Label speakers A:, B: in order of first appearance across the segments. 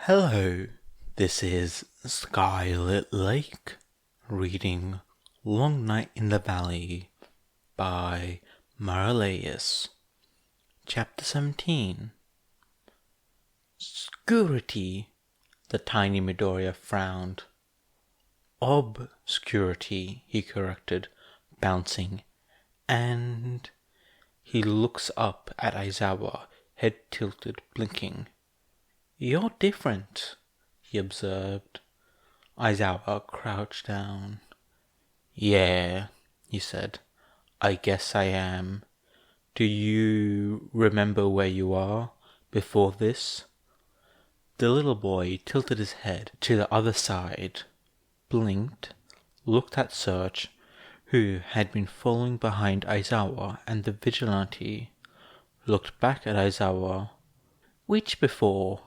A: Hello, this is Skylit Lake, reading Long Night in the Valley by Maraleus. Chapter 17. Obscurity, the tiny Midoriya frowned. Obscurity, he corrected, bouncing, and he looks up at Aizawa, head tilted, blinking. You're different, he observed. Aizawa crouched down. Yeah, he said. I guess I am. Do you remember where you are before this? The little boy tilted his head to the other side, blinked, looked at Search, who had been following behind Aizawa and the vigilante, looked back at Aizawa. Which before?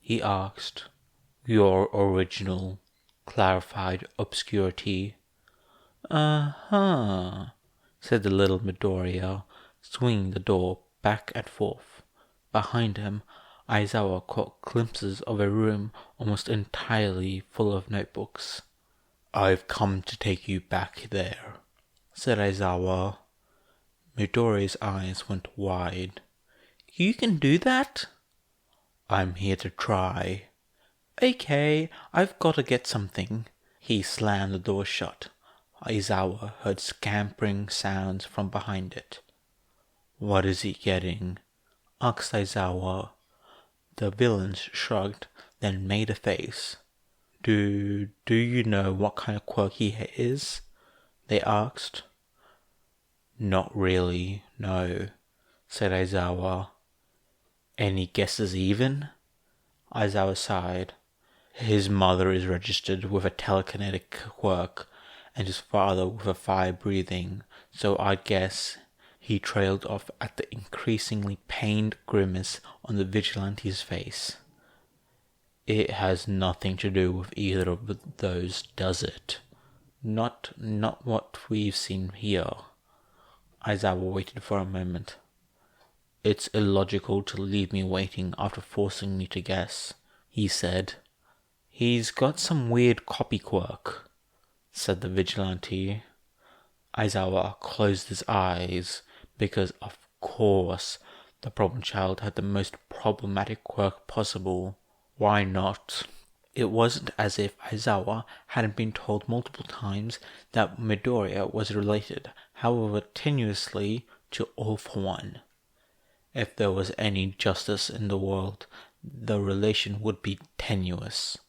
A: He asked. Your original, clarified Obscurity. Uh-huh, said the little Midoriya, swinging the door back and forth. Behind him, Aizawa caught glimpses of a room almost entirely full of notebooks. I've come to take you back there, said Aizawa. Midoriya's eyes went wide. You can do that? I'm here to try. Okay, I've got to get something. He slammed the door shut. Aizawa heard scampering sounds from behind it. What is he getting? Asked Aizawa. The villains shrugged, then made a face. Do you know what kind of quirk he is? They asked. Not really, no, said Aizawa. Any guesses even? Aizawa sighed. His mother is registered with a telekinetic quirk, and his father with a fire breathing, so I'd guess. He trailed off at the increasingly pained grimace on the vigilante's face. It has nothing to do with either of those, does it? Not what we've seen here. Aizawa waited for a moment. It's illogical to leave me waiting after forcing me to guess, he said. He's got some weird copy quirk, said the vigilante. Aizawa closed his eyes, because of course the problem child had the most problematic quirk possible. Why not? It wasn't as if Aizawa hadn't been told multiple times that Midoriya was related, however tenuously, to All for One. If there was any justice in the world, the relation would be tenuous.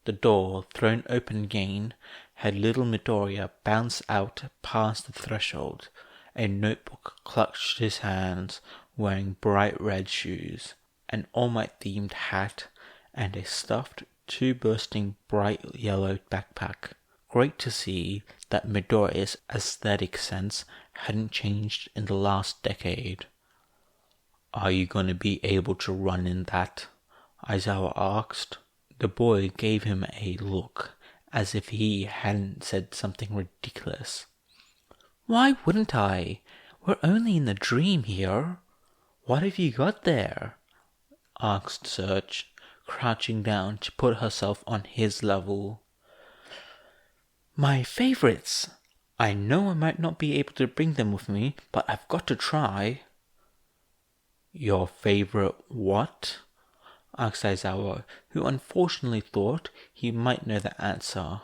A: The door, thrown open again, had little Midoriya bounce out past the threshold, a notebook clutched his hands, wearing bright red shoes, an All Might-themed hat, and a stuffed, two-bursting bright yellow backpack. Great to see that Midoriya's aesthetic sense hadn't changed in the last decade. Are you going to be able to run in that? Aizawa asked. The boy gave him a look, as if he hadn't said something ridiculous. Why wouldn't I? We're only in the dream here. What have you got there? Asked Search, crouching down to put herself on his level. My favorites. I know I might not be able to bring them with me, but I've got to try. Your favorite what? Asked Aizawa, who unfortunately thought he might know the answer.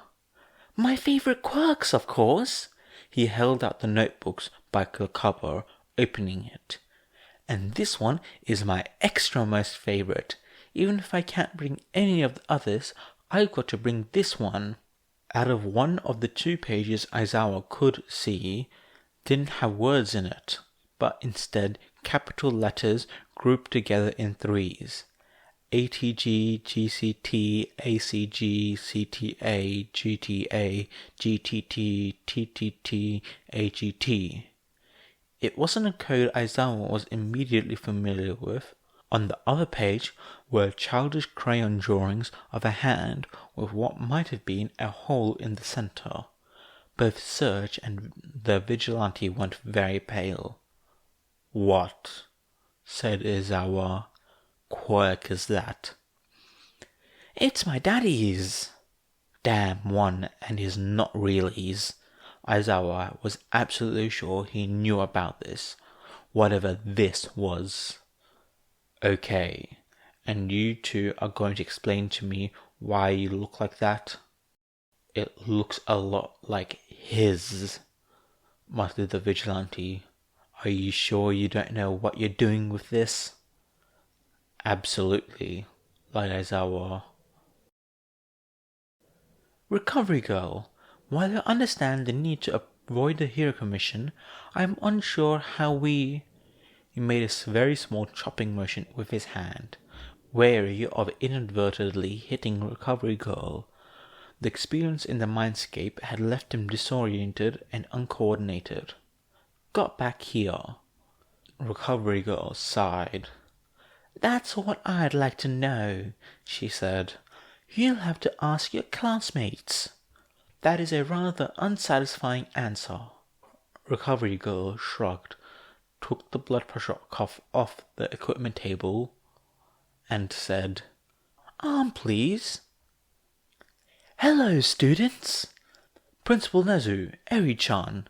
A: My favorite quirks, of course. He held out the notebooks by the cover, opening it. And this one is my extra most favorite. Even if I can't bring any of the others, I've got to bring this one. Out of one of the 2 pages Aizawa could see, didn't have words in it, but instead capital letters grouped together in 3s. ATG, GCT, ACG, CTA, GTA, GTT, TTT, AGT. It wasn't a code Aizawa was immediately familiar with. On the other page were childish crayon drawings of a hand with what might have been a hole in the center. Both Search and the vigilante went very pale. What, said Aizawa, quirk is that? It's my daddy's. Damn one and his not reallys. Aizawa was absolutely sure he knew about this, whatever this was. Okay, and you two are going to explain to me why you look like that? It looks a lot like his, muttered the vigilante. Are you sure you don't know what you're doing with this? Absolutely, lied Aizawa. Recovery girl. While I understand the need to avoid the hero commission, I am unsure how we... He made a very small chopping motion with his hand, wary of inadvertently hitting Recovery girl. The experience in the mindscape had left him disoriented and uncoordinated. Got back here. Recovery girl sighed. That's what I'd like to know, she said. You'll have to ask your classmates. That is a rather unsatisfying answer. Recovery girl shrugged, took the blood pressure cuff off the equipment table, and said, Arm, please. Hello, students. Principal Nezu, Eri-chan.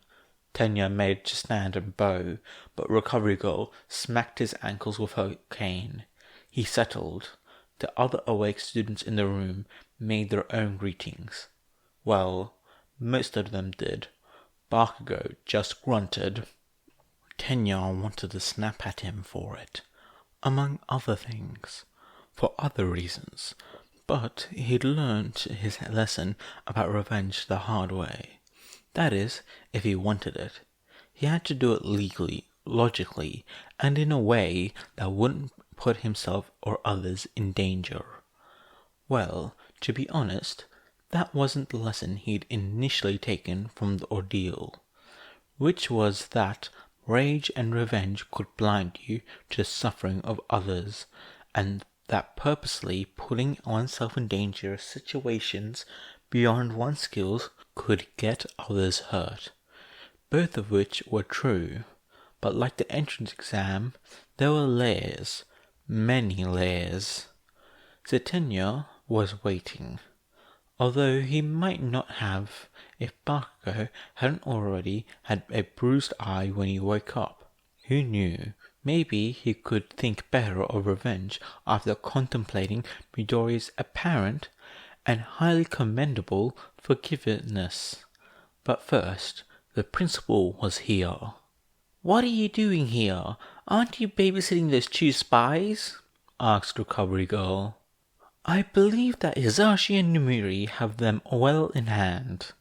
A: Tenya made to stand and bow, but Recovery girl smacked his ankles with her cane. He settled. The other awake students in the room made their own greetings. Well, most of them did. Bakugo just grunted. Tenya wanted to snap at him for it, among other things, for other reasons, but he'd learned his lesson about revenge the hard way. That is, if he wanted it. He had to do it legally, logically, and in a way that wouldn't put himself or others in danger. Well, to be honest, that wasn't the lesson he'd initially taken from the ordeal, which was that rage and revenge could blind you to the suffering of others, and that purposely putting oneself in dangerous situations beyond one's skills could get others hurt. Both of which were true, but like the entrance exam, there were layers, many layers. Tenya was waiting, although he might not have if Bakugo hadn't already had a bruised eye when he woke up. Who knew? Maybe he could think better of revenge after contemplating Midoriya's apparent and highly commendable forgiveness. But first, the principal was here. What are you doing here? Aren't you babysitting those two spies? Asked Recovery girl. I believe that Hisashi and Nomuri have them well in hand,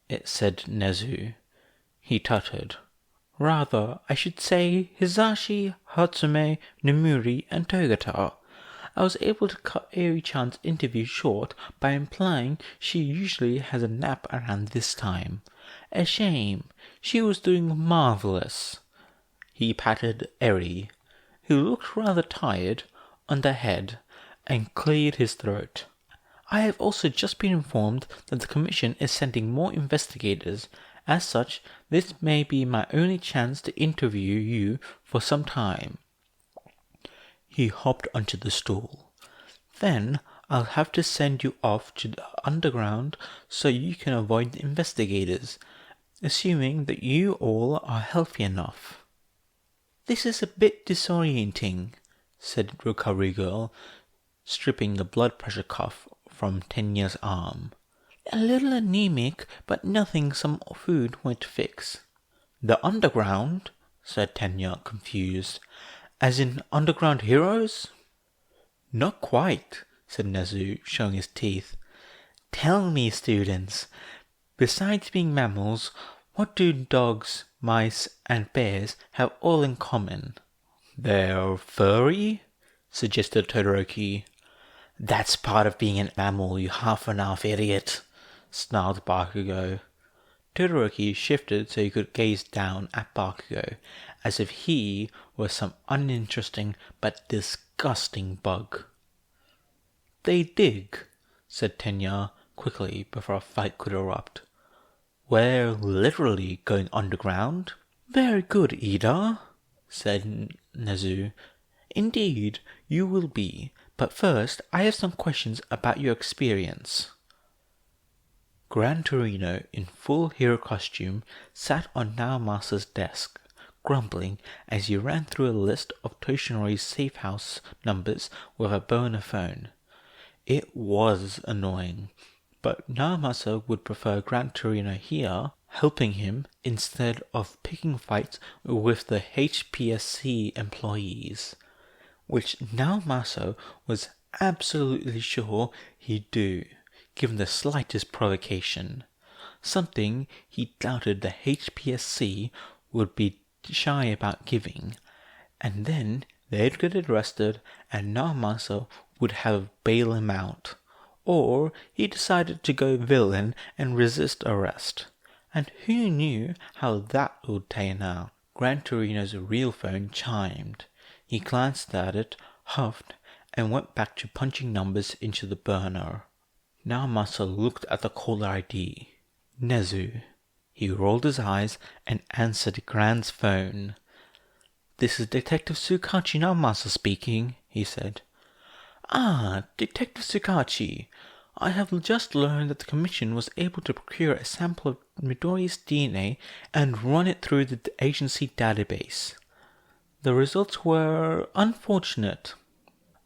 A: it said Nezu. He tutted. Rather, I should say Hisashi, Hatsume, Nomuri, and Togata. I was able to cut Eri-chan's interview short by implying she usually has a nap around this time. A shame. She was doing marvelous. He patted Eri, who looked rather tired, on the head, and cleared his throat. I have also just been informed that the Commission is sending more investigators. As such, this may be my only chance to interview you for some time. He hopped onto the stool. Then I'll have to send you off to the underground so you can avoid the investigators, assuming that you all are healthy enough. This is a bit disorienting, said Recovery girl, stripping the blood pressure cuff from Tenya's arm. A little anemic, but nothing some food won't fix. The underground? Said Tenya, confused. As in underground heroes? Not quite, said Nezu, showing his teeth. Tell me, students, besides being mammals, what do dogs, mice, and bears have all in common? They're furry? Suggested Todoroki. That's part of being an mammal, you half-and-half idiot, snarled Bakugo. Todoroki shifted so he could gaze down at Bakugo, as if he was some uninteresting but disgusting bug. They dig, said Tenya quickly before a fight could erupt. We're literally going underground? Very good, Ida, said Nezu. Indeed, you will be, But first, I have some questions about your experience. Gran Torino, in full hero costume, sat on Naomasa's desk, grumbling as he ran through a list of Toshinori's safe house numbers with a burner phone. It was annoying, but Naomasa would prefer Gran Torino here, helping him instead of picking fights with the HPSC employees, which Naomasa was absolutely sure he'd do, given the slightest provocation, something he doubted the HPSC would be shy about giving, and then they'd get arrested and Naomasa would have bail him out, or he decided to go villain and resist arrest, and who knew how that would turn out. Gran Torino's real phone chimed. He glanced at it, huffed, and went back to punching numbers into the burner. Naomasa looked at the caller ID. Nezu. He rolled his eyes and answered Gran's phone. "This is Detective Tsukachi Naomasa speaking," he said. "Ah, Detective Tsukachi. I have just learned that the Commission was able to procure a sample of Midoriya's DNA and run it through the agency database. The results were unfortunate."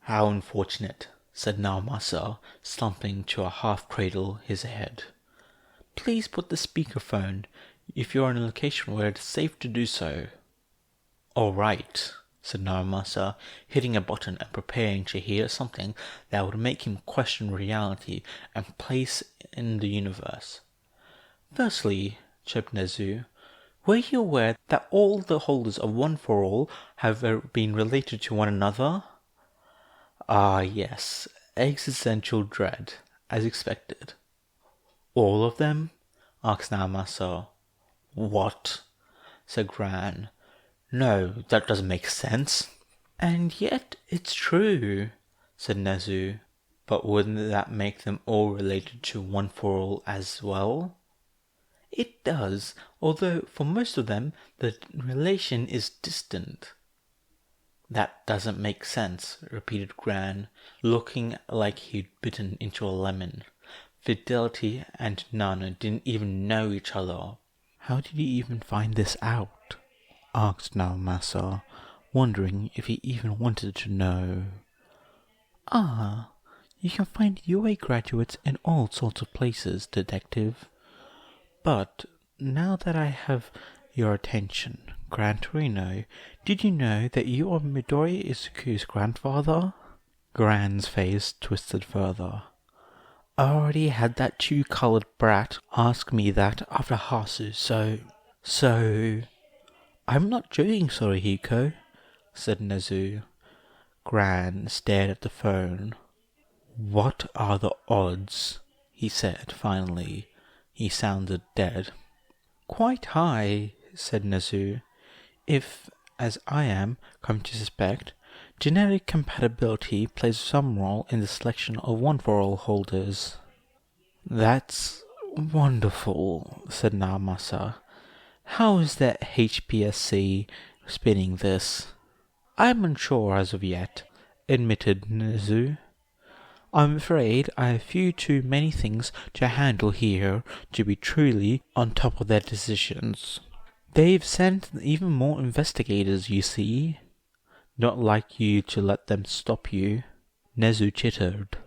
A: "How unfortunate?" said Naomasa, slumping to a half-cradle his head. "Please put the speakerphone, if you are in a location where it is safe to do so." "All right," said Naomasa, hitting a button and preparing to hear something that would make him question reality and place in the universe. "Firstly," chirped Nezu, "were you aware that all the holders of One for All have been related to one another?" "Ah, yes, existential dread, as expected." "All of them?" asked Naomasa. "What?" said Gran. "No, that doesn't make sense." "And yet it's true," said Nezu. "But wouldn't that make them all related to One for All as well?" "It does, although for most of them the relation is distant." "That doesn't make sense," repeated Gran, looking like he'd bitten into a lemon. Fidelity and Nana didn't even know each other. "How did you even find this out?" asked Naomasa, wondering if he even wanted to know. "Ah, you can find UA graduates in all sorts of places, Detective. But now that I have your attention, Gran Torino, did you know that you are Midoriya Izuku's grandfather?" Gran's face twisted further. "I already had that two-colored brat ask me that after Hasu, so... "I'm not joking, Sorihiko," said Nezu. Gran stared at the phone. "What are the odds?" he said finally. He sounded dead. "Quite high," said Nezu. "If, as I am come to suspect, genetic compatibility plays some role in the selection of One for All holders." "That's wonderful," said Naomasa. "How is the HPSC spinning this?" "I'm unsure as of yet," admitted Nezu. "I'm afraid I have few too many things to handle here to be truly on top of their decisions. They've sent even more investigators, you see. Not like you to let them stop you." Nezu chittered.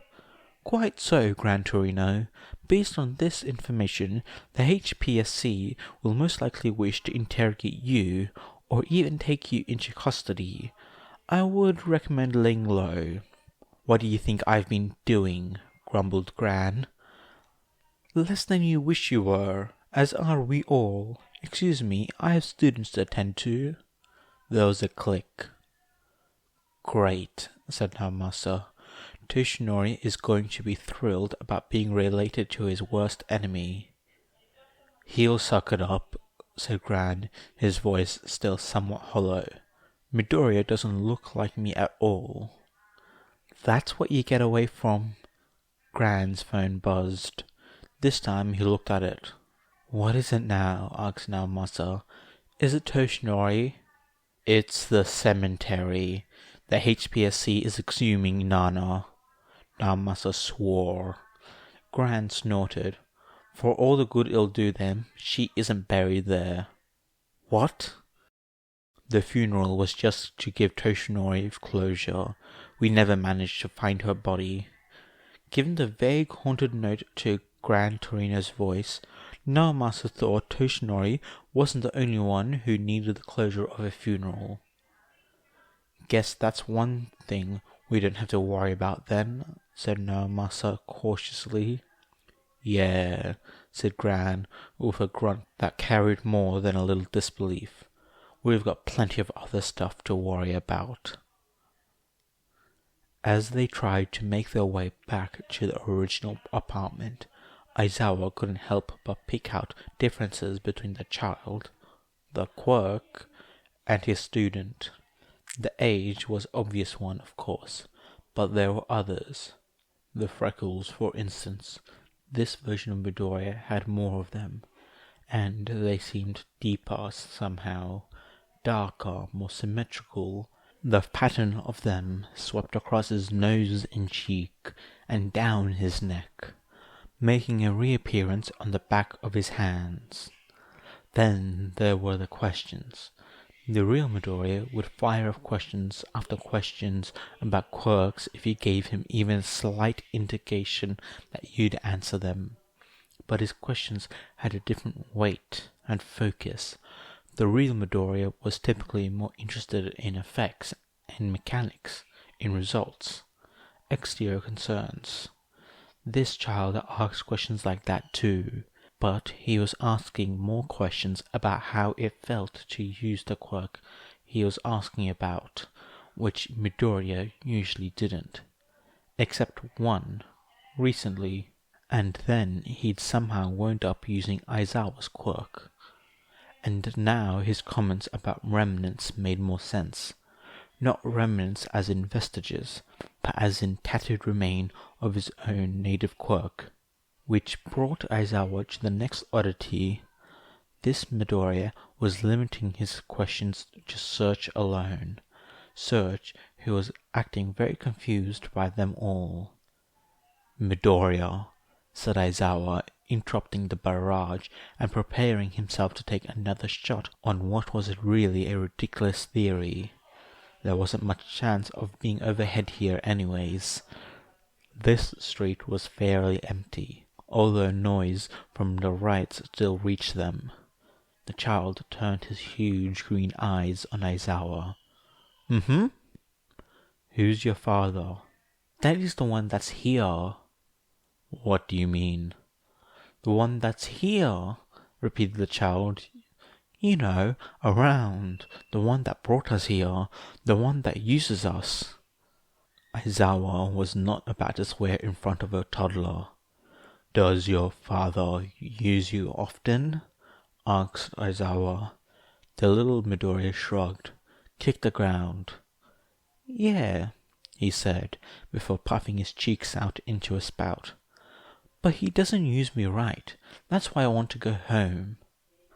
A: "Quite so, Gran Torino. Based on this information, the HPSC will most likely wish to interrogate you, or even take you into custody. I would recommend laying low." "What do you think I've been doing?" grumbled Gran. "Less than you wish you were, as are we all. Excuse me, I have students to attend to." There was a click. "Great," said Naomasa. "Toshinori is going to be thrilled about being related to his worst enemy." "He'll suck it up," said Gran, his voice still somewhat hollow. "Midoriya doesn't look like me at all." "That's what you get away from." Gran's phone buzzed. This time he looked at it. "What is it now?" asked Naomasa. "Is it Toshinori?" "It's the cemetery," The HPSC is exhuming Nana. Namasa swore. Gran snorted. For all the good it'll do them, she isn't buried there. What? The funeral was just to give Toshinori closure. We never managed to find her body. Given the vague haunted note to Gran Torino's voice, Naomasa thought Toshinori wasn't the only one who needed the closure of a funeral. Guess that's one thing we don't have to worry about then, said Naomasa cautiously. Yeah, said Gran, with a grunt that carried more than a little disbelief. We've got plenty of other stuff to worry about. As they tried to make their way back to the original apartment, Aizawa couldn't help but pick out differences between the child, the quirk, and his student. The age was an obvious one, of course, but there were others. The freckles, for instance. This version of Midoriya had more of them, and they seemed deeper somehow, darker, more symmetrical. The pattern of them swept across his nose and cheek, and down his neck, making a reappearance on the back of his hands. Then there were the questions. The real Midoriya would fire off questions after questions about quirks if you gave him even a slight indication that you'd answer them. But his questions had a different weight and focus. The real Midoriya was typically more interested in effects and mechanics, in results, exterior concerns. This child asked questions like that too, but he was asking more questions about how it felt to use the quirk he was asking about, which Midoriya usually didn't. Except one, recently, and then he'd somehow wound up using Aizawa's quirk. And now his comments about remnants made more sense. Not remnants as in vestiges, but as in tattooed remain of his own native quirk. Which brought Aizawa to the next oddity. This Midoriya was limiting his questions to Search alone. Search, who was acting very confused by them all. Midoriya, said Aizawa, interrupting the barrage and preparing himself to take another shot on what was really a ridiculous theory. There wasn't much chance of being overhead here anyways. This street was fairly empty, although noise from the riots still reached them. The child turned his huge green eyes on Aizawa. Mm-hmm? Who's your father? That is the one that's here. What do you mean? The one that's here, repeated the child. You know, around, the one that brought us here, the one that uses us. Aizawa was not about to swear in front of a toddler. Does your father use you often? Asked Aizawa. The little Midoriya shrugged, kicked the ground. Yeah, he said, before puffing his cheeks out into a spout. But he doesn't use me right. That's why I want to go home.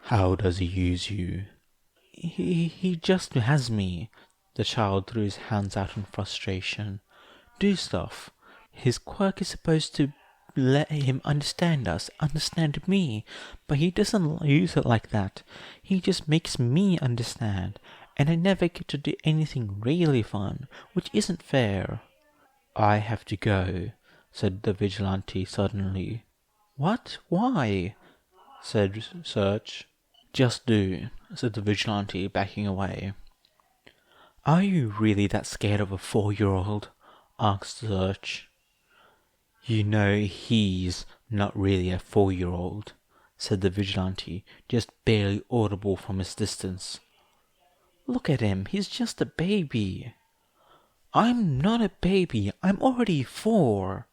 A: How does he use you? He just has me. The child threw his hands out in frustration. Do stuff. His quirk is supposed to let him understand us, understand me, but he doesn't use it like that. He just makes me understand, and I never get to do anything really fun, which isn't fair. I have to go, said the vigilante suddenly. What? Why? Said Search. Just do, said the vigilante, backing away. Are you really that scared of a 4-year-old? Asked Search. You know he's not really a 4-year-old, said the vigilante, just barely audible from his distance. Look at him, he's just a baby. I'm not a baby, I'm already 4.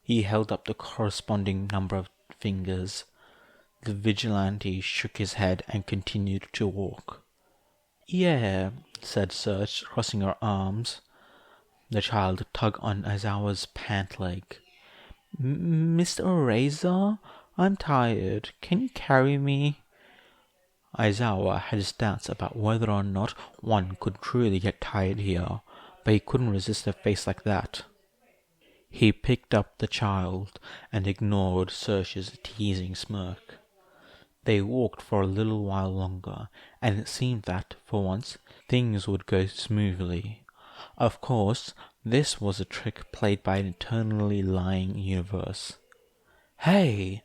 A: He held up the corresponding number of fingers. The vigilante shook his head and continued to walk. Yeah, said Search, crossing her arms. The child tugged on Aizawa's pant leg. Mr. Eraser, I'm tired. Can you carry me? Aizawa had his doubts about whether or not one could truly get tired here, but he couldn't resist a face like that. He picked up the child and ignored Search's teasing smirk. They walked for a little while longer, and it seemed that, for once, things would go smoothly. Of course, this was a trick played by an eternally lying universe. "Hey,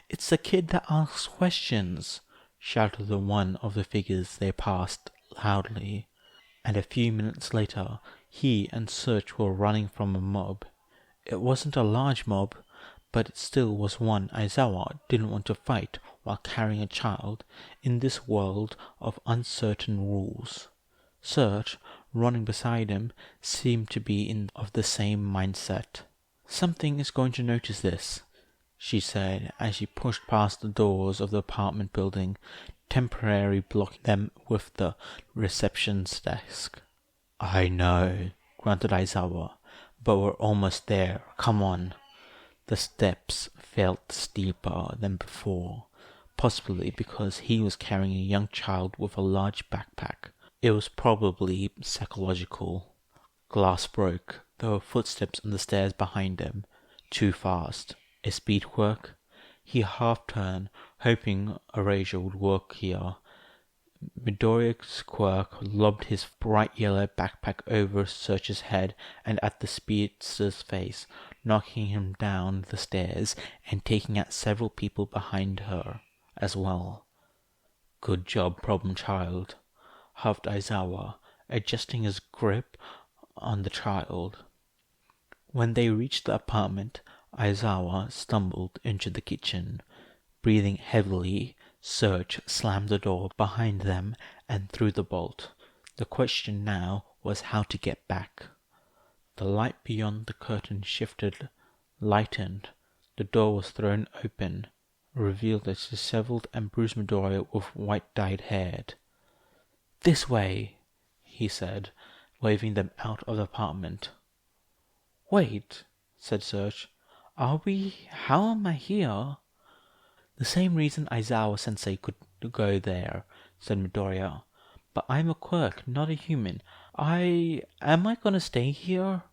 A: it's the kid that asks questions," shouted the one of the figures they passed loudly, and a few minutes later he and Search were running from a mob. It wasn't a large mob, but it still was one Aizawa didn't want to fight while carrying a child in this world of uncertain rules. Search, running beside him, seemed to be of the same mindset. "Something is going to notice this," she said as she pushed past the doors of the apartment building, temporarily blocking them with the reception's desk. "I know," grunted Aizawa, "but we're almost there. Come on." The steps felt steeper than before, possibly because he was carrying a young child with a large backpack. It was probably psychological. Glass broke. There were footsteps on the stairs behind him. Too fast. A speed quirk? He half-turned, hoping erasure would work here. Midoriya's quirk lobbed his bright yellow backpack over Search's head and at the speedster's face, knocking him down the stairs and taking out several people behind her as well. "Good job, problem child," huffed Aizawa, adjusting his grip on the child. When they reached the apartment, Aizawa stumbled into the kitchen. Breathing heavily, Search slammed the door behind them and threw the bolt. The question now was how to get back. The light beyond the curtain shifted, lightened. The door was thrown open, revealed a disheveled and bruised Midoriya with white-dyed hair. "This way," he said, waving them out of the apartment. "Wait," said Search. How am I here?" "The same reason Aizawa-sensei could go there," said Midoriya. "But I'm a quirk, not a human. Am I gonna stay here?"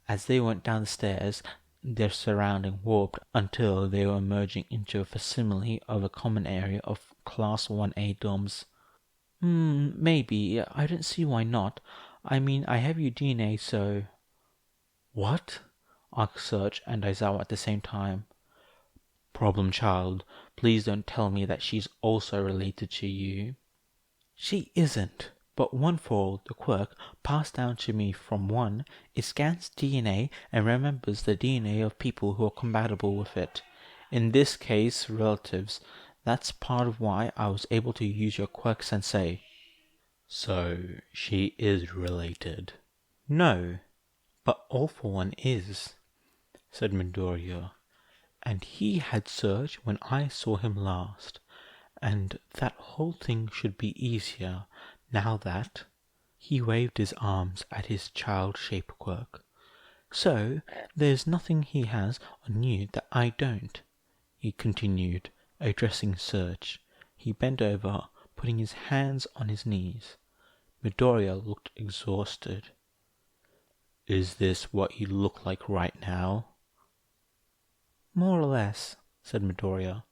A: As they went down the stairs, their surrounding warped until they were emerging into a facsimile of a common area of Class 1A dorms. Maybe. I don't see why not. I mean, I have your DNA, so..." "What?" asked Search and Aizawa at the same time. "Problem child, please don't tell me that she's also related to you." "She isn't. But one for all, the quirk passed down to me from one, it scans DNA and remembers the DNA of people who are compatible with it. In this case, relatives. That's part of why I was able to use your quirk, sensei." "So, she is related?" "No, but All for One is," said Midoriya. "And he had Search when I saw him last. And that whole thing should be easier now that..." He waved his arms at his child-shaped quirk. "So, there's nothing he has on you that I don't," he continued, addressing Search. He bent over, putting his hands on his knees. Midoriya looked exhausted. "Is this what you look like right now?" "More or less," said Midoriya.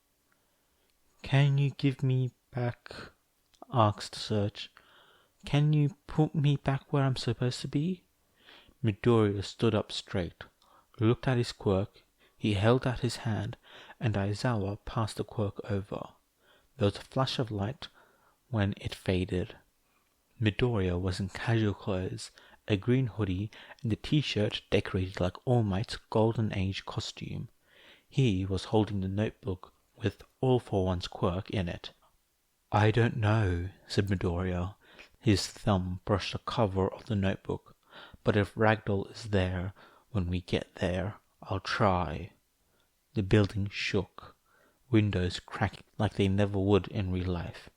A: "Can you give me back?" asked Search. "Can you put me back where I'm supposed to be?" Midoriya stood up straight, looked at his quirk. He held out his hand, and Aizawa passed the quirk over. There was a flash of light when it faded. Midoriya was in casual clothes, a green hoodie and a t-shirt decorated like All Might's Golden Age costume. He was holding the notebook with All for One's quirk in it. "I don't know," said Midoriya. His thumb brushed the cover of the notebook. "But if Ragdoll is there when we get there, I'll try." The building shook, windows cracked like they never would in real life.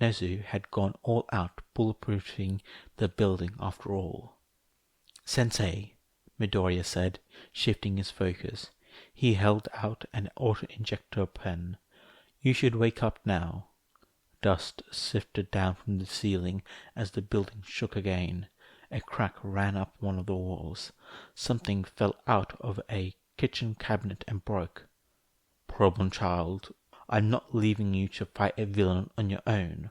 A: Nezu had gone all out bulletproofing the building after all. "Sensei," Midoriya said, shifting his focus. He held out an auto-injector pen. "You should wake up now." Dust sifted down from the ceiling as the building shook again. A crack ran up one of the walls. Something fell out of a kitchen cabinet and broke. "Problem child, I'm not leaving you to fight a villain on your own."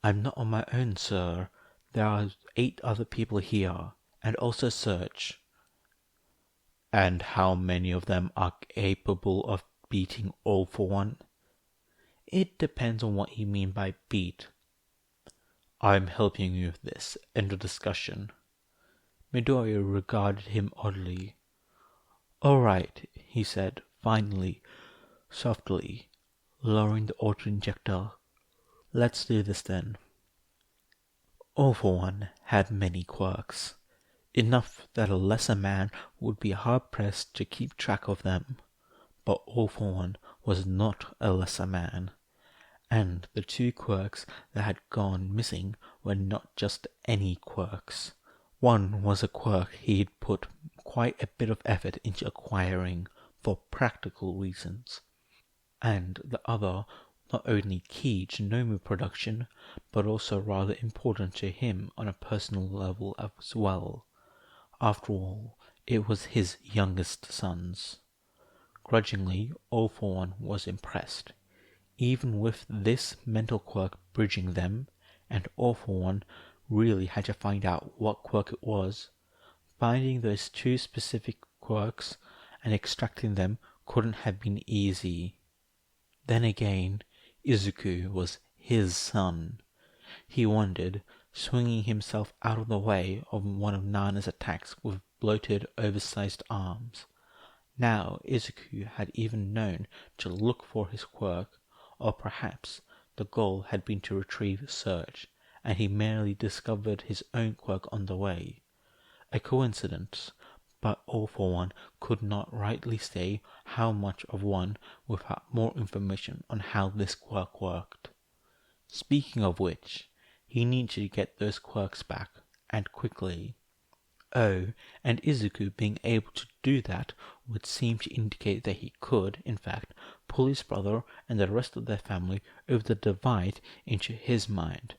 A: "I'm not on my own, sir. There are 8 other people here, and also search." "And how many of them are capable of beating All for One?" "It depends on what you mean by beat." "I'm helping you with this. End of discussion." Midoriya regarded him oddly. "All right," he said, finally, softly, lowering the auto-injector. "Let's do this then." All for One had many quirks, enough that a lesser man would be hard-pressed to keep track of them. But All for One was not a lesser man, and the 2 quirks that had gone missing were not just any quirks. One was a quirk he'd put quite a bit of effort into acquiring for practical reasons, and the other not only key to Nomu production, but also rather important to him on a personal level as well. After all, it was his youngest son's. Grudgingly, All for One was impressed. Even with this mental quirk bridging them, and All for One really had to find out what quirk it was, finding those 2 specific quirks and extracting them couldn't have been easy. Then again, Izuku was his son. He wondered, swinging himself out of the way of one of Nana's attacks with bloated, oversized arms. Now Izuku had even known to look for his quirk, or perhaps the goal had been to retrieve Search, and he merely discovered his own quirk on the way. A coincidence, but All for One could not rightly say how much of one without more information on how this quirk worked. Speaking of which, he needed to get those quirks back, and quickly. Oh, and Izuku being able to do that would seem to indicate that he could, in fact, pull his brother and the rest of their family over the divide into his mind,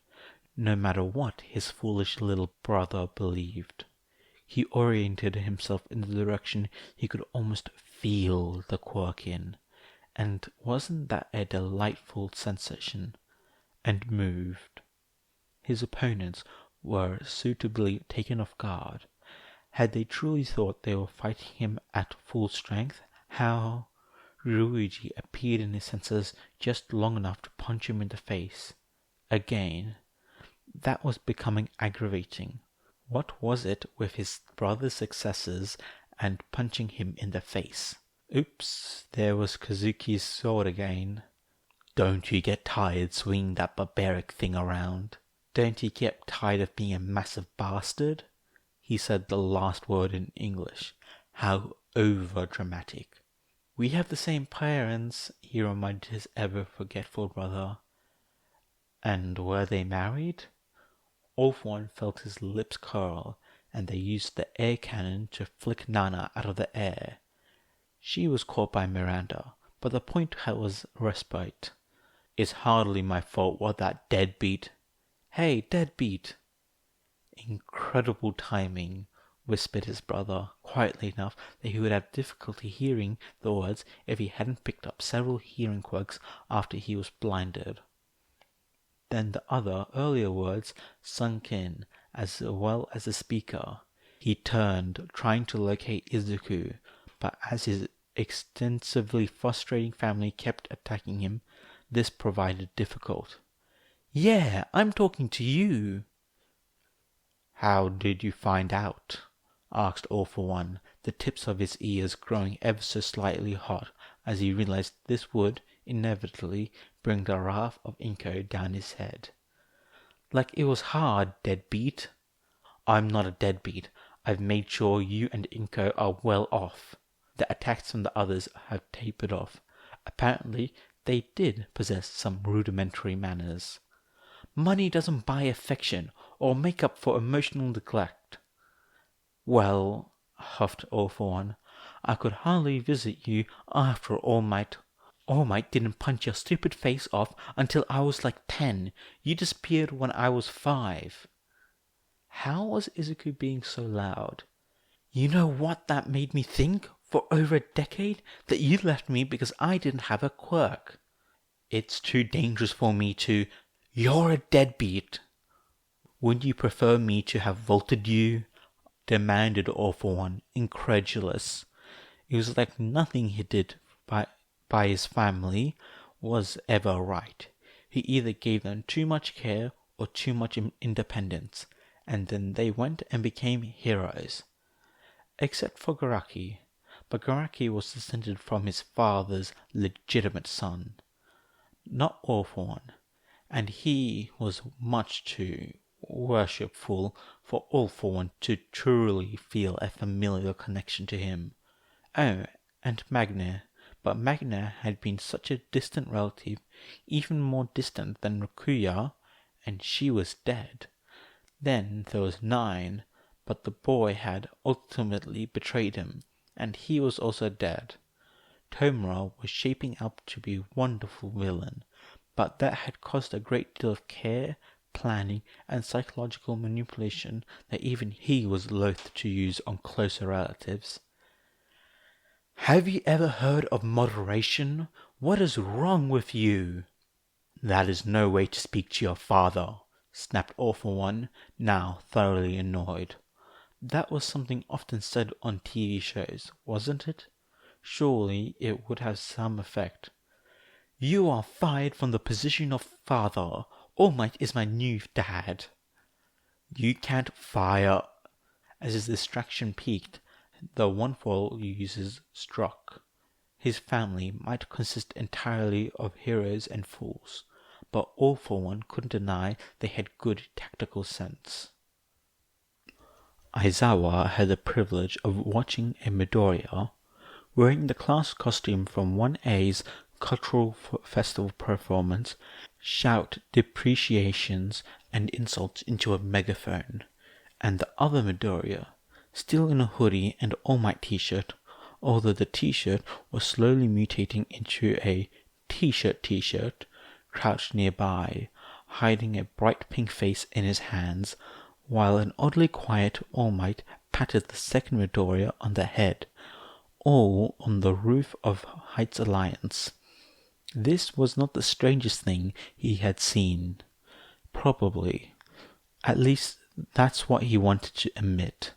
A: no matter what his foolish little brother believed. He oriented himself in the direction he could almost feel the quirk in, and wasn't that a delightful sensation? And moved. His opponents were suitably taken off guard. Had they truly thought they were fighting him at full strength? How? Ryuji appeared in his senses just long enough to punch him in the face. Again. That was becoming aggravating. What was it with his brother's successes and punching him in the face? Oops, there was Kazuki's sword again. "Don't you get tired swinging that barbaric thing around? Don't you get tired of being a massive bastard?" He said the last word in English. How over-dramatic. "We have the same parents," he reminded his ever-forgetful brother. "And were they married?" All for One felt his lips curl, and they used the air cannon to flick Nana out of the air. She was caught by Miranda, but the point was respite. "It's hardly my fault what that deadbeat—" "Hey, deadbeat!" "Incredible timing," whispered his brother, quietly enough that he would have difficulty hearing the words if he hadn't picked up several hearing quirks after he was blinded. Then the other, earlier words sunk in, as well as the speaker. He turned, trying to locate Izuku, but as his extensively frustrating family kept attacking him, this proved difficult. "Yeah, I'm talking to you." "How did you find out?" asked All for One, the tips of his ears growing ever so slightly hot as he realized this would, inevitably, bring the wrath of Inko down his head. "Like it was hard, deadbeat." "I'm not a deadbeat. I've made sure you and Inko are well off." The attacks from the others have tapered off. Apparently, they did possess some rudimentary manners. "Money doesn't buy affection or make up for emotional neglect." "Well," huffed All for One, "I could hardly visit you after All Might. All Might didn't punch your stupid face off until I was like 10. You disappeared when I was 5. How was Izuku being so loud? You know what that made me think for over a decade? That you left me because I didn't have a quirk. It's too dangerous for me to... You're a deadbeat. Wouldn't you prefer me to have vaulted you? Demanded All For One, incredulous. It was like nothing he did by his family was ever right. He either gave them too much care or too much independence, and then they went and became heroes. Except for Garaki. But Garaki was descended from his father's legitimate son, not All For One, and he was much too worshipful for All For One to truly feel a familiar connection to him. Oh, and Magna. But Magna had been such a distant relative, even more distant than Rakuya, and she was dead. Then there was Nine, but the boy had ultimately betrayed him, and he was also dead. Tomura was shaping up to be a wonderful villain, but that had cost a great deal of care, planning, and psychological manipulation that even he was loath to use on closer relatives. Have you ever heard of moderation? What is wrong with you? That is no way to speak to your father, snapped All For One, now thoroughly annoyed. That was something often said on TV shows, wasn't it? Surely it would have some effect. You are fired from the position of father. All Might is my new dad. You can't fire. As his distraction peaked, the one-for-all uses struck. His family might consist entirely of heroes and fools, but All For One couldn't deny they had good tactical sense. Aizawa had the privilege of watching a Midoriya, wearing the class costume from 1A's cultural festival performance, shout depreciations and insults into a megaphone, and the other Midoriya, still in a hoodie and All Might t-shirt, although the t-shirt was slowly mutating into a t-shirt, crouched nearby, hiding a bright pink face in his hands, while an oddly quiet All Might patted the second Midoriya on the head, all on the roof of Heights Alliance. This was not the strangest thing he had seen. Probably. At least that's what he wanted to admit.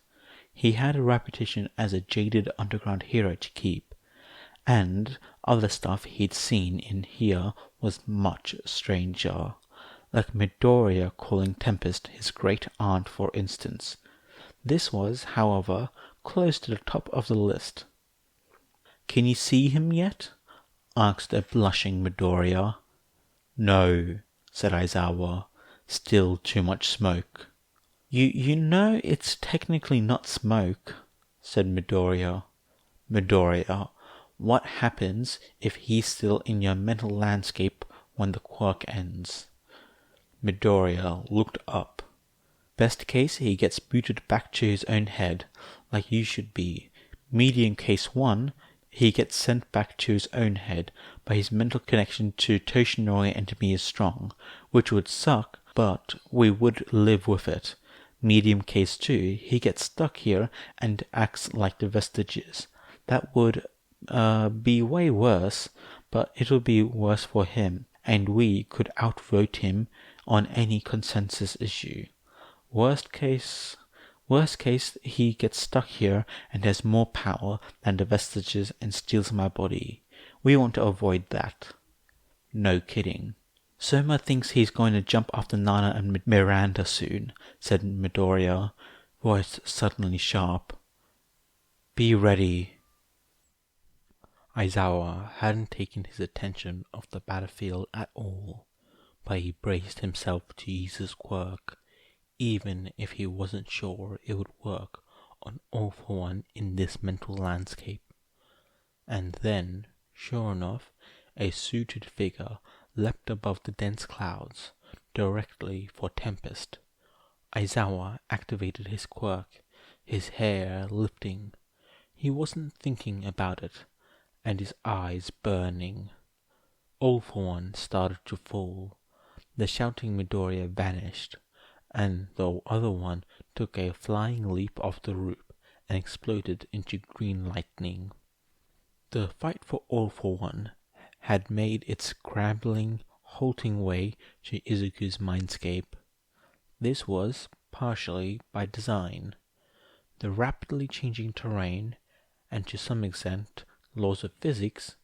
A: He had a reputation as a jaded underground hero to keep, and other stuff he'd seen in here was much stranger, like Midoriya calling Tempest his great aunt, for instance. This was, however, close to the top of the list. Can you see him yet? Asked a blushing Midoriya. No, said Aizawa, still too much smoke. You know it's technically not smoke, said Midoriya. Midoriya, what happens if he's still in your mental landscape when the quirk ends? Midoriya looked up. Best case, he gets booted back to his own head, like you should be. Medium case 1, he gets sent back to his own head, but his mental connection to Toshinori and me is strong, which would suck, but we would live with it. Medium case 2, he gets stuck here and acts like the vestiges. That would be way worse, but it would be worse for him, and we could outvote him on any consensus issue. Worst case, he gets stuck here and has more power than the vestiges and steals my body. We want to avoid that. No kidding. Soma thinks he's going to jump after Nana and Miranda soon, said Midoriya, voice suddenly sharp. Be ready. Aizawa hadn't taken his attention off the battlefield at all, but he braced himself to use his quirk, even if he wasn't sure it would work on All For One in this mental landscape. And then, sure enough, a suited figure leapt above the dense clouds, directly for Tempest. Aizawa activated his quirk, his hair lifting. He wasn't thinking about it, and his eyes burning. All For One started to fall. The shouting Midoriya vanished, and the other one took a flying leap off the roof and exploded into green lightning. The fight for All for One had made its scrambling, halting way to Izuku's mindscape. This was partially by design. The rapidly changing terrain, and to some extent laws of physics,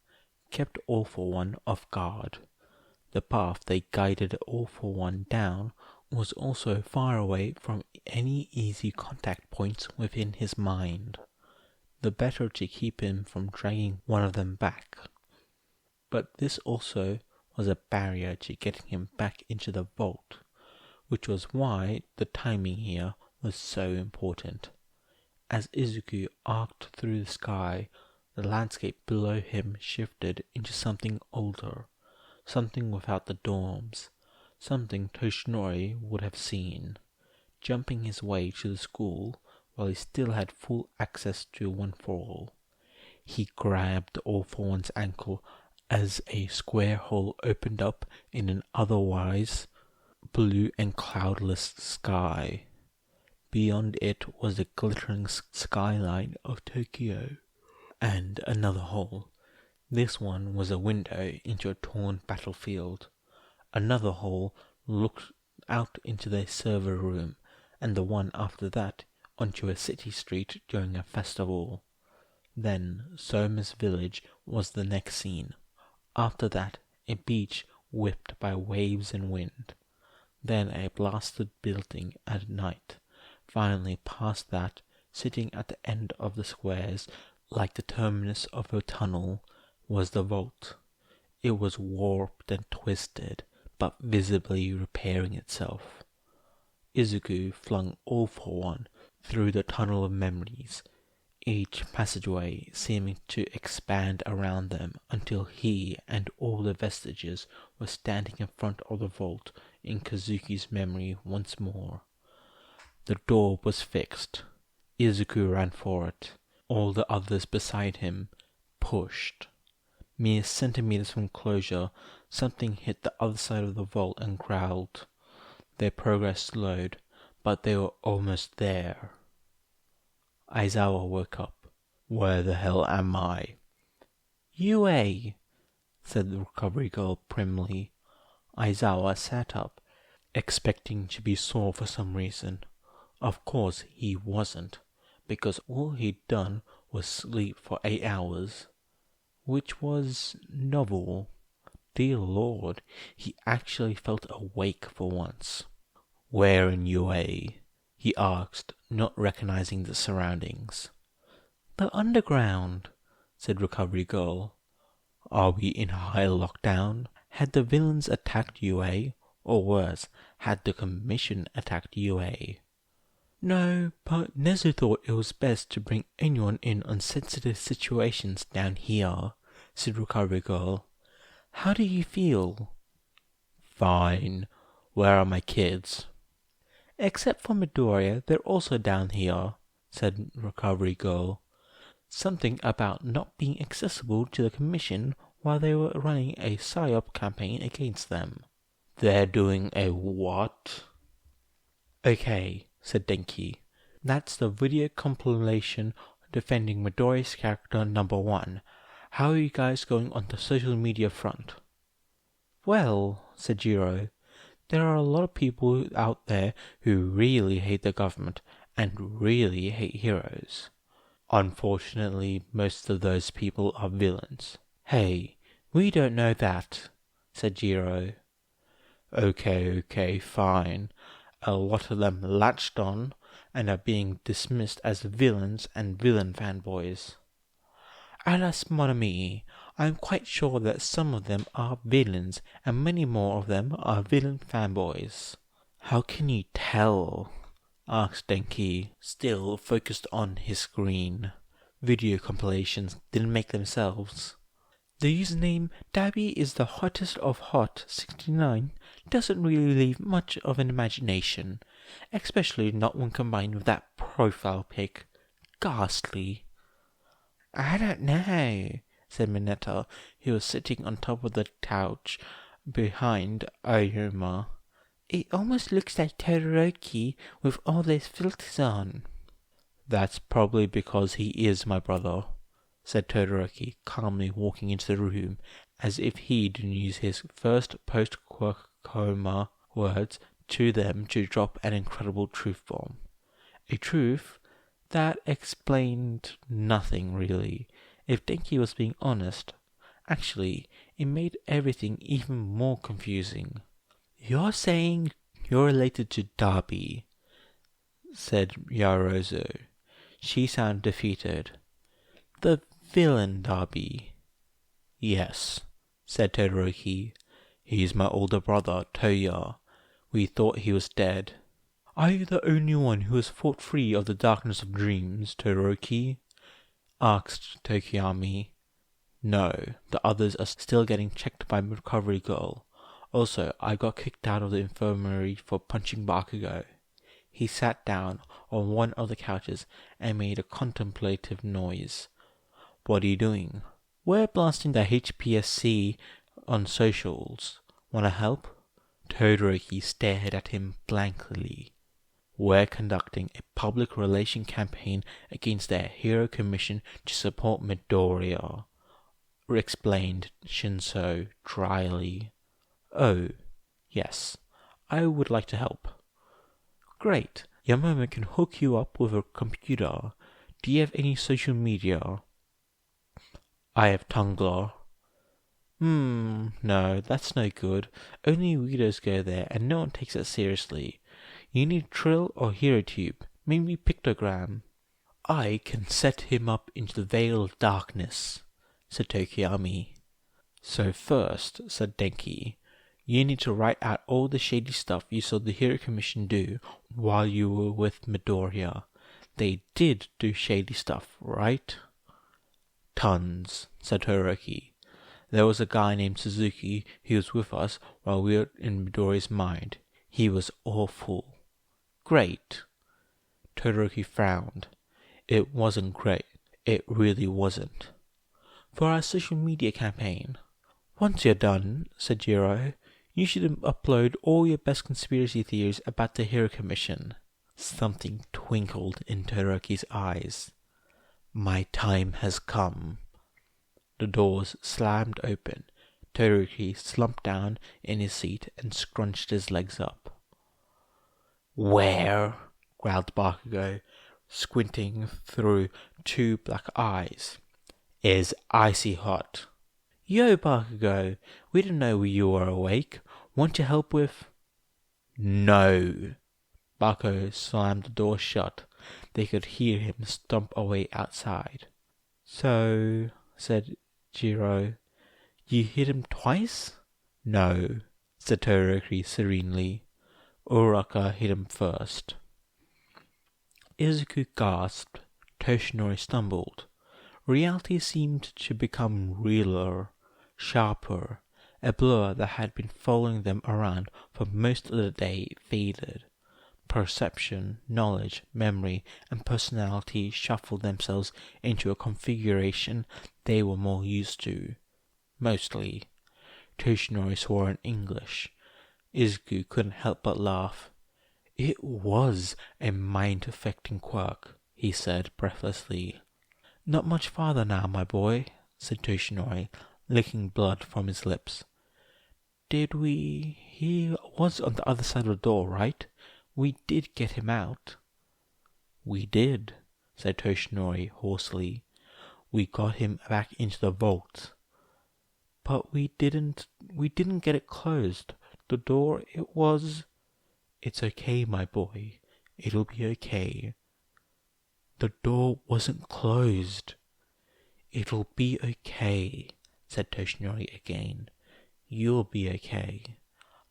A: kept All for One off guard. The path they guided All for One down was also far away from any easy contact points within his mind, the better to keep him from dragging one of them back. But this also was a barrier to getting him back into the vault, which was why the timing here was so important. As Izuku arced through the sky, the landscape below him shifted into something older, something without the dorms, something Toshinori would have seen. Jumping his way to the school while he still had full access to One for All. He grabbed All for One's ankle as a square hole opened up in an otherwise blue and cloudless sky. Beyond it was the glittering skyline of Tokyo. And another hole. This one was a window into a torn battlefield. Another hole looked out into the server room, and the one after that onto a city street during a festival. Then Soma's village was the next scene. After that, a beach whipped by waves and wind. Then a blasted building at night. Finally past that, sitting at the end of the squares, like the terminus of a tunnel, was the vault. It was warped and twisted, but visibly repairing itself. Izuku flung All for One through the tunnel of memories, each passageway seeming to expand around them until he and all the vestiges were standing in front of the vault in Kazuki's memory once more. The door was fixed. Izuku ran for it. All the others beside him pushed. Mere centimeters from closure, something hit the other side of the vault and growled. Their progress slowed, but they were almost there. Aizawa woke up. "Where the hell am I?" "UA," said the recovery girl primly. Aizawa sat up, expecting to be sore for some reason. Of course he wasn't, because all he'd done was sleep for 8 hours, which was novel. Dear Lord, he actually felt awake for once. "Where in UA?" he asked, not recognizing the surroundings. "The underground," said Recovery Girl. "Are we in high lockdown? Had the villains attacked UA? Or worse, had the Commission attacked UA?" "No, but Nezu thought it was best to bring anyone in on sensitive situations down here," said Recovery Girl. "How do you feel?" "Fine. Where are my kids?" "Except for Midoriya, they're also down here," said Recovery Girl. Something about not being accessible to the Commission while they were running a PSYOP campaign against them. "They're doing a what?" "Okay," said Denki. "That's the video compilation defending Midoriya's character number 1. How are you guys going on the social media front?" "Well," said Jiro, "there are a lot of people out there who really hate the government and really hate heroes. Unfortunately, most of those people are villains." "Hey, we don't know that," said Jiro. Okay, fine. A lot of them latched on and are being dismissed as villains and villain fanboys. "Alas, mon ami, I'm quite sure that some of them are villains and many more of them are villain fanboys." "How can you tell?" asked Denki, still focused on his screen. Video compilations didn't make themselves. "The username Dabby is the hottest of hot 69 doesn't really leave much of an imagination, especially not when combined with that profile pic. Ghastly." "I don't know," said Mineta, who was sitting on top of the couch behind Ayuma. It almost looks like Todoroki with all those filters on. That's probably because he is my brother, said Todoroki, calmly walking into the room, as if he didn't use his first post-quirk coma words to them to drop an incredible truth bomb. A truth that explained nothing, really. If Denki was being honest, actually, it made everything even more confusing. You're saying you're related to Darby, said Yarozu. She sounded defeated. The villain Darby. Yes, said Todoroki. He's my older brother, Toya. We thought he was dead. Are you the only one who has fought free of the darkness of dreams, Todoroki? Asked Tokiyami. No, the others are still getting checked by Recovery Girl. Also, I got kicked out of the infirmary for punching Bakugo. He sat down on one of the couches and made a contemplative noise. What are you doing? We're blasting the HPSC on socials. Wanna help? Todoroki stared at him blankly. We're conducting a public relation campaign against their hero commission to support Midoriya, explained Shinso dryly. Oh, yes, I would like to help. Great, Yamamoto can hook you up with a computer. Do you have any social media? I have Tumblr. No, that's no good. Only weirdos go there and no one takes it seriously. You need Trill or HeroTube, maybe Pictogram. I can set him up into the Veil of Darkness, said Tokiyami. So first, said Denki, you need to write out all the shady stuff you saw the Hero Commission do while you were with Midoriya. They did do shady stuff, right? Tons, said Todoroki. There was a guy named Suzuki who was with us while we were in Midoriya's mind. He was awful. Great. Todoroki frowned. It wasn't great. It really wasn't. For our social media campaign. Once you're done, said Jiro, you should upload all your best conspiracy theories about the Hero Commission. Something twinkled in Todoroki's eyes. My time has come. The doors slammed open. Todoroki slumped down in his seat and scrunched his legs up. Where? Growled Bakugo, squinting through two black eyes. Is icy hot. Yo, Bakugo, we didn't know you were awake. Want to help with? No. Bakugo slammed the door shut. They could hear him stomp away outside. So, said Jiro, you hit him twice? No, said Todoroki serenely. Uraka hit him first. Izuku gasped. Toshinori stumbled. Reality seemed to become realer, sharper. A blur that had been following them around for most of the day faded. Perception, knowledge, memory, and personality shuffled themselves into a configuration they were more used to. Mostly. Toshinori swore in English. Izuku couldn't help but laugh. It was a mind-affecting quirk, he said breathlessly. Not much farther now, my boy, said Toshinori, licking blood from his lips. Did we... He was on the other side of the door, right? We did get him out. We did, said Toshinori hoarsely. We got him back into the vault. But we didn't get it closed. The door, it was... It's okay, my boy. It'll be okay. The door wasn't closed. It'll be okay, said Toshinori again. You'll be okay.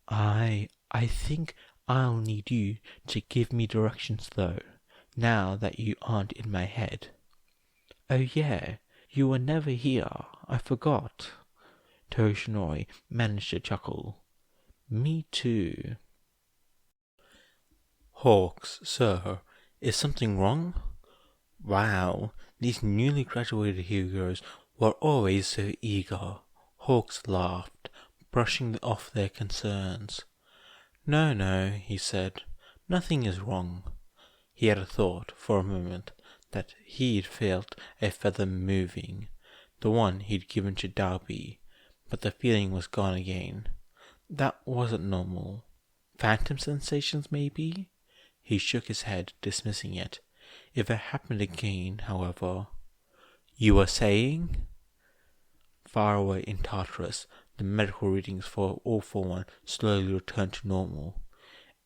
A: I think I'll need you to give me directions, though, now that you aren't in my head. Oh yeah, you were never here. I forgot. Toshinori managed to chuckle. Me too. Hawks, sir, is something wrong? Wow, these newly graduated heroes were always so eager. Hawks laughed, brushing off their concerns. No, he said. Nothing is wrong. He had a thought, for a moment, that he'd felt a feather moving, the one he'd given to Darby, but the feeling was gone again. That wasn't normal. Phantom sensations, maybe? He shook his head, dismissing it. If it happened again, however... You were saying? Far away in Tartarus, the medical readings for All For One slowly returned to normal.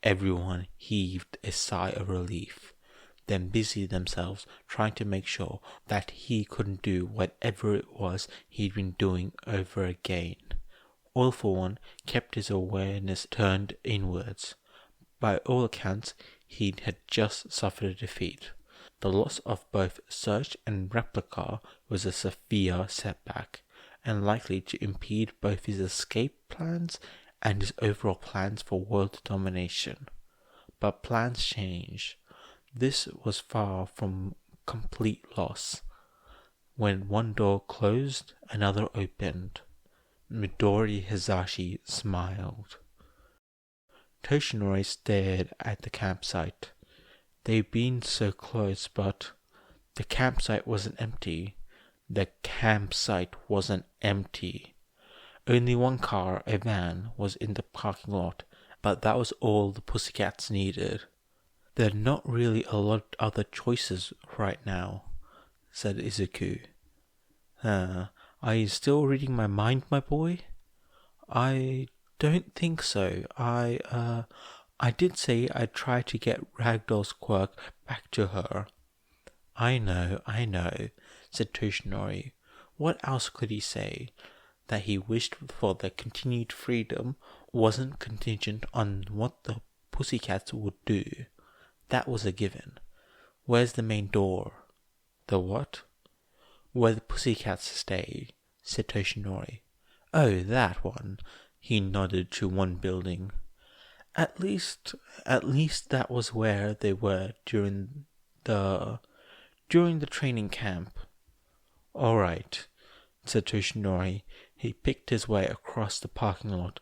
A: Everyone heaved a sigh of relief, then busied themselves trying to make sure that he couldn't do whatever it was he'd been doing over again. All For One kept his awareness turned inwards. By all accounts, he had just suffered a defeat. The loss of both Search and Replica was a severe setback, and likely to impede both his escape plans and his overall plans for world domination. But plans change. This was far from complete loss. When one door closed, another opened. Midoriya Izuku smiled. Toshinori stared at the campsite. They'd been so close, but the campsite wasn't empty. The campsite wasn't empty. Only one car, a van, was in the parking lot, but that was all the pussycats needed. There are not really a lot of other choices right now, said Izuku. Are you still reading my mind, my boy? I don't think so. I did say I'd try to get Ragdoll's quirk back to her. I know, said Toshinori. What else could he say? That he wished for their continued freedom wasn't contingent on what the pussycats would do. That was a given. Where's the main door? The what? Where the pussycats stay, said Toshinori. Oh, that one. He nodded to one building. At least that was where they were during the training camp. All right, said Toshinori. He picked his way across the parking lot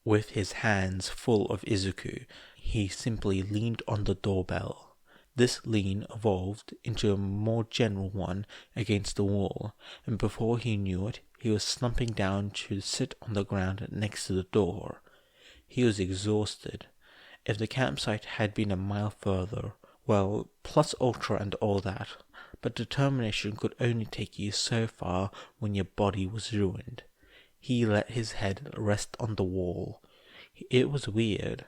A: with his hands full of Izuku. He simply leaned on the doorbell. This lean evolved into a more general one against the wall, and before he knew it, he was slumping down to sit on the ground next to the door. He was exhausted. If the campsite had been a mile further, well, plus ultra and all that, but determination could only take you so far when your body was ruined. He let his head rest on the wall. It was weird,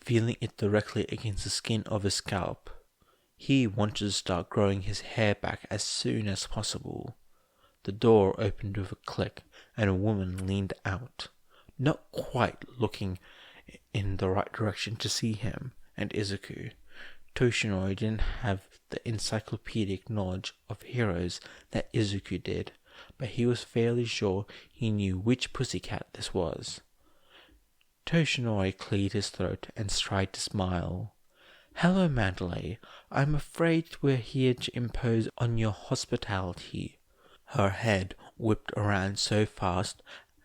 A: feeling it directly against the skin of his scalp. He wanted to start growing his hair back as soon as possible. The door opened with a click, and a woman leaned out, not quite looking in the right direction to see him and Izuku. Toshinori didn't have the encyclopedic knowledge of heroes that Izuku did, but he was fairly sure he knew which pussycat this was. Toshinori cleared his throat and tried to smile. Hello, Mandalay. I'm afraid we're here to impose on your hospitality. Her head whipped around so fast,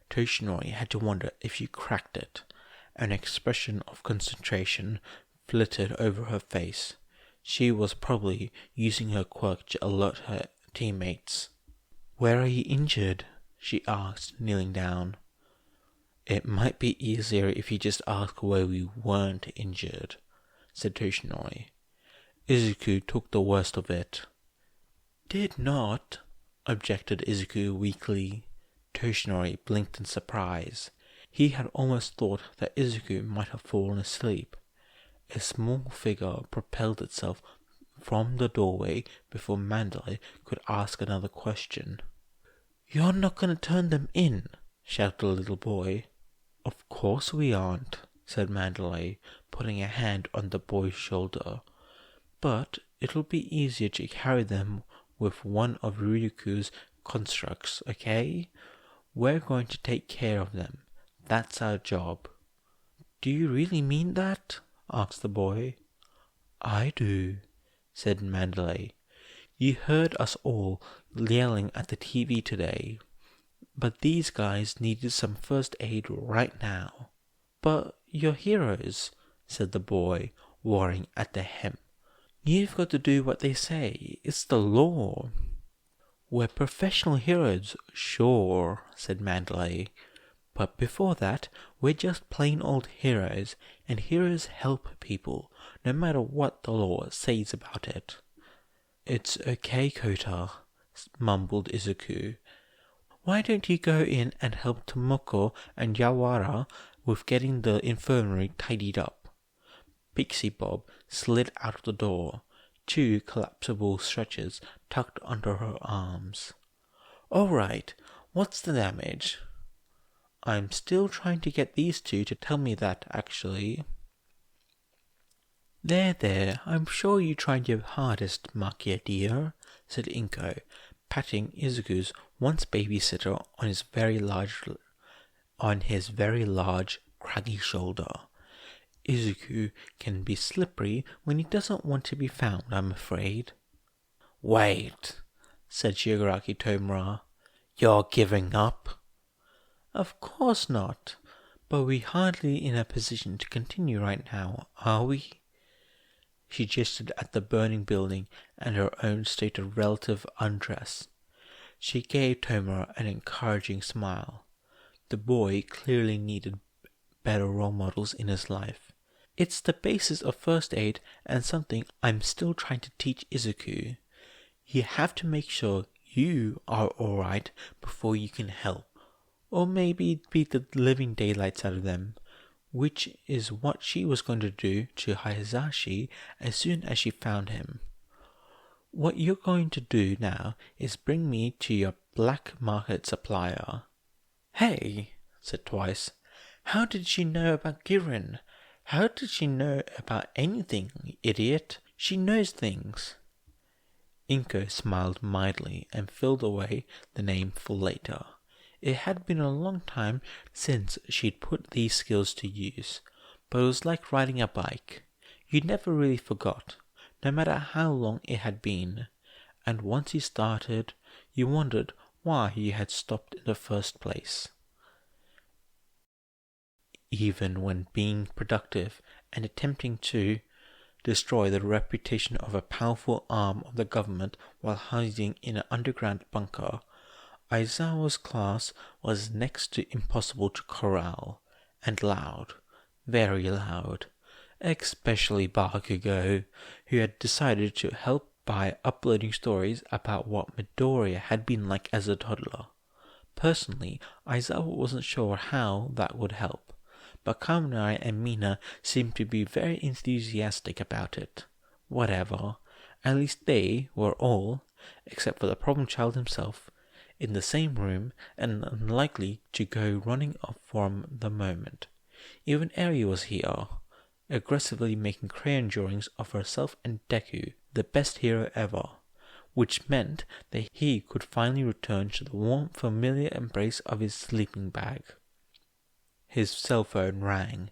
A: Toshinori had to wonder if she cracked it. An expression of concentration flitted over her face. She was probably using her quirk to alert her teammates. Where are you injured? She asked, kneeling down. It might be easier if you just ask where we weren't injured, said Toshinori. Izuku took the worst of it. Did not, objected Izuku weakly. Toshinori blinked in surprise. He had almost thought that Izuku might have fallen asleep. A small figure propelled itself from the doorway before Mandalay could ask another question. You're not going to turn them in, shouted the little boy. Of course we aren't, said Mandalay, putting a hand on the boy's shoulder. But it'll be easier to carry them with one of Ryuku's constructs, okay? We're going to take care of them. That's our job. Do you really mean that? Asked the boy. I do, said Mandalay. You heard us all yelling at the TV today. But these guys needed some first aid right now. But You're heroes, said the boy, worrying at the hem. You've got to do what they say. It's the law. We're professional heroes, sure, said Mandalay. But before that, we're just plain old heroes, and heroes help people, no matter what the law says about it. It's okay, Kota, mumbled Izuku. Why don't you go in and help Tomoko and Yawara with getting the infirmary tidied up? Pixie Bob slid out of the door, 2 collapsible stretchers tucked under her arms. All right, what's the damage? I'm still trying to get these 2 to tell me that, actually. There, I'm sure you tried your hardest, Makia dear, said Inko, patting Izuku's once babysitter on his very large, craggy shoulder. Izuku can be slippery when he doesn't want to be found, I'm afraid. Wait, said Shigaraki Tomura. You're giving up? Of course not, but we're hardly in a position to continue right now, are we? She gestured at the burning building and her own state of relative undress. She gave Tomura an encouraging smile. The boy clearly needed better role models in his life. It's the basis of first aid and something I'm still trying to teach Izuku. You have to make sure you are alright before you can help, or maybe beat the living daylights out of them, which is what she was going to do to Hayazashi as soon as she found him. What you're going to do now is bring me to your black market supplier. Hey, said Twice, how did she know about Girin? How did she know about anything, idiot? She knows things. Inko smiled mildly and filled away the name for later. It had been a long time since she'd put these skills to use, but it was like riding a bike. You never really forgot, no matter how long it had been, and once you started, you wondered why you had stopped in the first place. Even when being productive and attempting to destroy the reputation of a powerful arm of the government while hiding in an underground bunker, Aizawa's class was next to impossible to corral, and loud, very loud, especially Bakugo, who had decided to help by uploading stories about what Midoriya had been like as a toddler. Personally, Aizawa wasn't sure how that would help, but Kaminari and Mina seemed to be very enthusiastic about it. Whatever, at least they were all, except for the problem child himself, in the same room and unlikely to go running off from the moment. Even Eri was here, aggressively making crayon drawings of herself and Deku, the best hero ever, which meant that he could finally return to the warm, familiar embrace of his sleeping bag. His cell phone rang.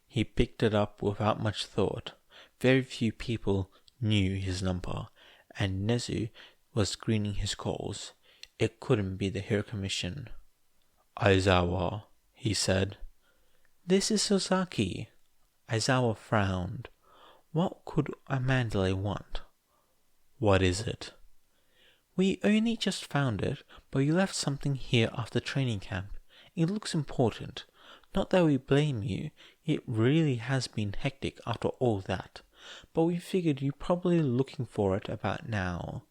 A: He picked it up without much thought. Very few people knew his number, and Nezu was screening his calls. It couldn't be the Hero Commission. Aizawa, he said. This is Sasaki. Aizawa frowned. What could a Mandalay want? What is it? We only just found it, but you left something here after training camp. It looks important. Not that we blame you, it really has been hectic after all that, but we figured you're probably looking for it about now.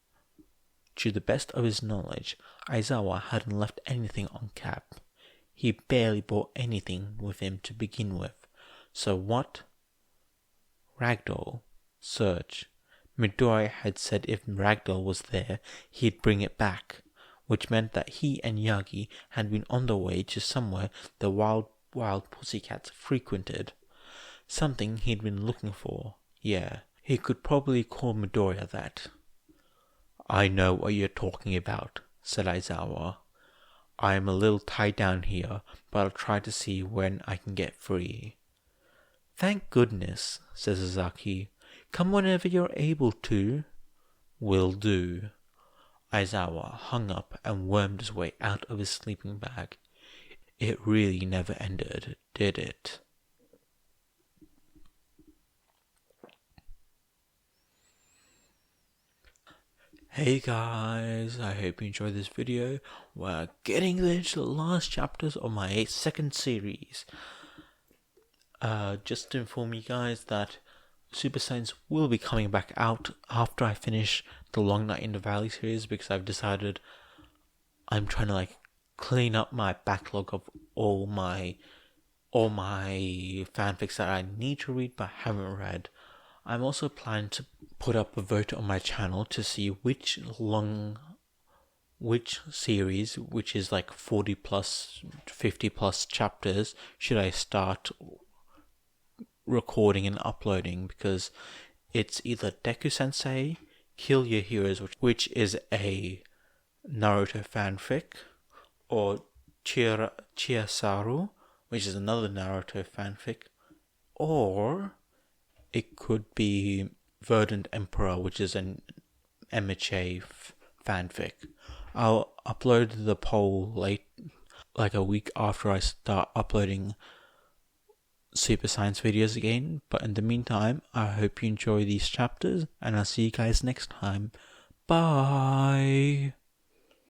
A: To the best of his knowledge, Aizawa hadn't left anything on Cap. He barely brought anything with him to begin with, so what? Ragdoll. Search. Midoriya had said if Ragdoll was there, he'd bring it back, which meant that he and Yagi had been on the way to somewhere the wild pussycats frequented. Something he'd been looking for. Yeah, he could probably call Midoriya that. I know what you're talking about, said Aizawa. I am a little tied down here, but I'll try to see when I can get free. Thank goodness, said Sasaki. Come whenever you're able to. Will do. Aizawa hung up and wormed his way out of his sleeping bag. It really never ended, did it? Hey guys, I hope you enjoyed this video. We're getting into the last chapters of my second series. Just to inform you guys that Super Saiyans will be coming back out after I finish the Long Night in the Valley series, because I've decided I'm trying to clean up my backlog of all my fanfics that I need to read but haven't read. I'm also planning to put up a vote on my channel to see which series, which is 40 plus, 50 plus chapters, should I start recording and uploading, because it's either Deku Sensei, Kill Your Heroes, which is a Naruto fanfic, or Chiasaru, which is another Naruto fanfic, or it could be Verdant Emperor, which is an MHA fanfic. I'll upload the poll late, a week after I start uploading Super Science videos again. But in the meantime, I hope you enjoy these chapters, and I'll see you guys next time. Bye!